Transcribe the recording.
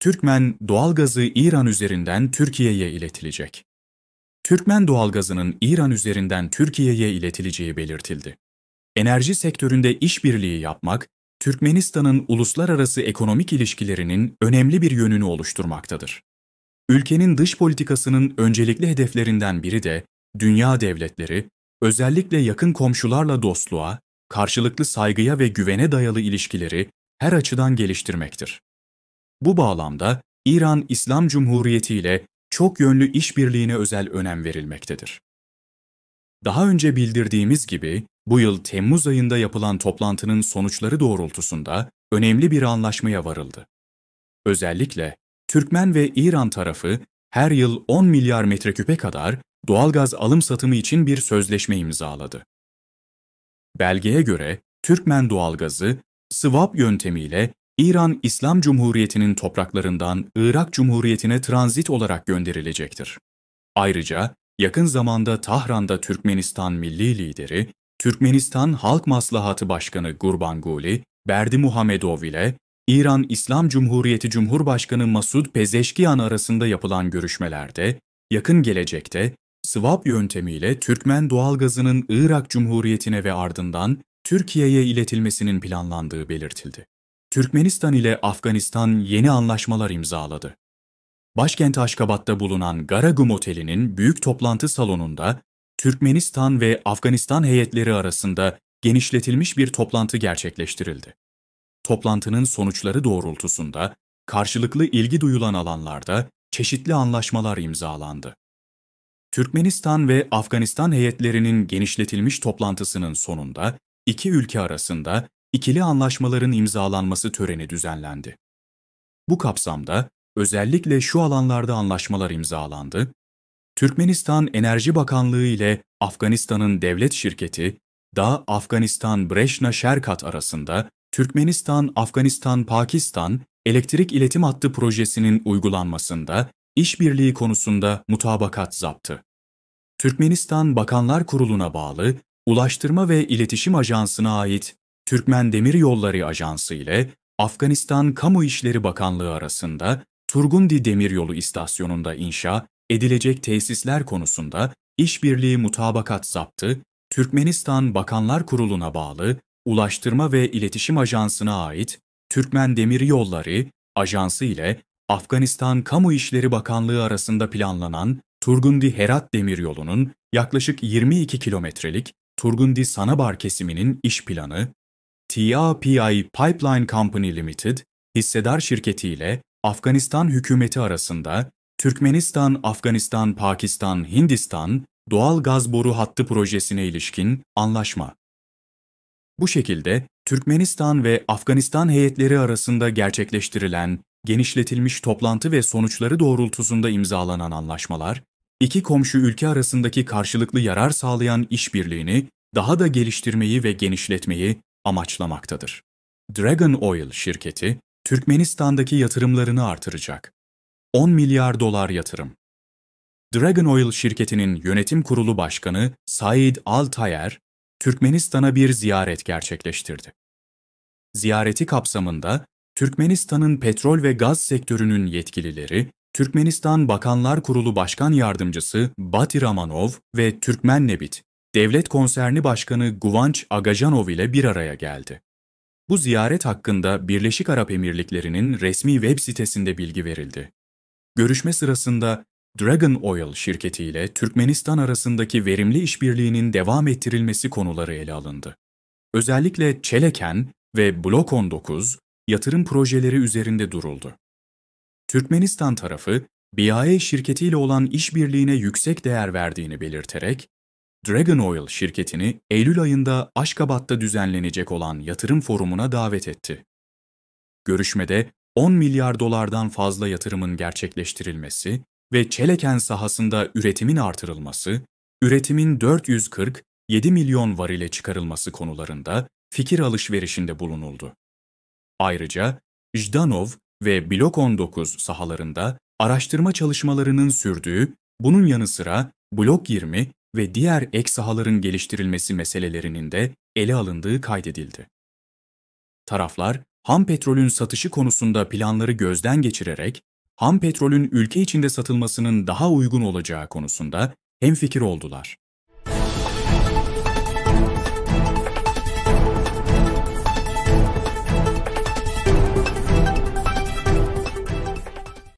Türkmen doğalgazı İran üzerinden Türkiye'ye iletilecek. Türkmen doğalgazının İran üzerinden Türkiye'ye iletileceği belirtildi. Enerji sektöründe işbirliği yapmak, Türkmenistan'ın uluslararası ekonomik ilişkilerinin önemli bir yönünü oluşturmaktadır. Ülkenin dış politikasının öncelikli hedeflerinden biri de dünya devletleri, özellikle yakın komşularla dostluğa, karşılıklı saygıya ve güvene dayalı ilişkileri her açıdan geliştirmektir. Bu bağlamda İran İslam Cumhuriyeti ile çok yönlü işbirliğine özel önem verilmektedir. Daha önce bildirdiğimiz gibi bu yıl Temmuz ayında yapılan toplantının sonuçları doğrultusunda önemli bir anlaşmaya varıldı. Özellikle Türkmen ve İran tarafı her yıl 10 milyar metreküpe kadar doğalgaz alım satımı için bir sözleşme imzaladı. Belgeye göre Türkmen doğalgazı swap yöntemiyle İran İslam Cumhuriyeti'nin topraklarından Irak Cumhuriyeti'ne transit olarak gönderilecektir. Ayrıca yakın zamanda Tahran'da Türkmenistan Milli Lideri, Türkmenistan Halk Maslahatı Başkanı Gurbanguly Berdimuhamedov ile İran İslam Cumhuriyeti Cumhurbaşkanı Masud Pezeşkiyan arasında yapılan görüşmelerde, yakın gelecekte swap yöntemiyle Türkmen doğalgazının Irak Cumhuriyeti'ne ve ardından Türkiye'ye iletilmesinin planlandığı belirtildi. Türkmenistan ile Afganistan yeni anlaşmalar imzaladı. Başkent Aşkabat'ta bulunan Garagum Oteli'nin büyük toplantı salonunda Türkmenistan ve Afganistan heyetleri arasında genişletilmiş bir toplantı gerçekleştirildi. Toplantının sonuçları doğrultusunda karşılıklı ilgi duyulan alanlarda çeşitli anlaşmalar imzalandı. Türkmenistan ve Afganistan heyetlerinin genişletilmiş toplantısının sonunda iki ülke arasında ikili anlaşmaların imzalanması töreni düzenlendi. Bu kapsamda özellikle şu alanlarda anlaşmalar imzalandı. Türkmenistan Enerji Bakanlığı ile Afganistan'ın devlet şirketi Da Afganistan Breşna Şerkat arasında Türkmenistan-Afganistan-Pakistan elektrik iletim hattı projesinin uygulanmasında işbirliği konusunda mutabakat zaptı. Türkmenistan Bakanlar Kurulu'na bağlı Ulaştırma ve İletişim Ajansı'na ait Türkmen Demiryolları Ajansı ile Afganistan Kamu İşleri Bakanlığı arasında Turgundi Demiryolu İstasyonu'nda inşa edilecek tesisler konusunda işbirliği mutabakat zaptı, Türkmenistan Bakanlar Kurulu'na bağlı Ulaştırma ve İletişim Ajansı'na ait Türkmen Demiryolları Ajansı ile Afganistan Kamu İşleri Bakanlığı arasında planlanan Turgundi-Herat Demiryolu'nun yaklaşık 22 kilometrelik Turgundi-Sanabar kesiminin iş planı, TRPI Pipeline Company Limited, hissedar şirketi ile Afganistan hükümeti arasında Türkmenistan, Afganistan, Pakistan, Hindistan doğal gaz boru hattı projesine ilişkin anlaşma. Bu şekilde Türkmenistan ve Afganistan heyetleri arasında gerçekleştirilen genişletilmiş toplantı ve sonuçları doğrultusunda imzalanan anlaşmalar, iki komşu ülke arasındaki karşılıklı yarar sağlayan işbirliğini daha da geliştirmeyi ve genişletmeyi amaçlamaktadır. Dragon Oil şirketi, Türkmenistan'daki yatırımlarını artıracak. 10 milyar dolar yatırım. Dragon Oil şirketinin yönetim kurulu başkanı Said Al-Tayer, Türkmenistan'a bir ziyaret gerçekleştirdi. Ziyareti kapsamında Türkmenistan'ın petrol ve gaz sektörünün yetkilileri, Türkmenistan Bakanlar Kurulu Başkan Yardımcısı Bati Ramanov ve Türkmennebit, Devlet Konserni Başkanı Guvanç Agajanov ile bir araya geldi. Bu ziyaret hakkında Birleşik Arap Emirlikleri'nin resmi web sitesinde bilgi verildi. Görüşme sırasında Dragon Oil şirketi ile Türkmenistan arasındaki verimli işbirliğinin devam ettirilmesi konuları ele alındı. Özellikle Çeleken ve Blok 19 yatırım projeleri üzerinde duruldu. Türkmenistan tarafı, BAE şirketiyle olan işbirliğine yüksek değer verdiğini belirterek, Dragon Oil şirketini Eylül ayında Aşkabat'ta düzenlenecek olan yatırım forumuna davet etti. Görüşmede 10 milyar dolardan fazla yatırımın gerçekleştirilmesi ve Çeleken sahasında üretimin artırılması, üretimin 447 milyon varile çıkarılması konularında fikir alışverişinde bulunuldu. Ayrıca Jdanov ve Blok 19 sahalarında araştırma çalışmalarının sürdüğü, bunun yanı sıra Blok 20 ve diğer ek sahaların geliştirilmesi meselelerinin de ele alındığı kaydedildi. Taraflar, ham petrolün satışı konusunda planları gözden geçirerek, ham petrolün ülke içinde satılmasının daha uygun olacağı konusunda hemfikir oldular.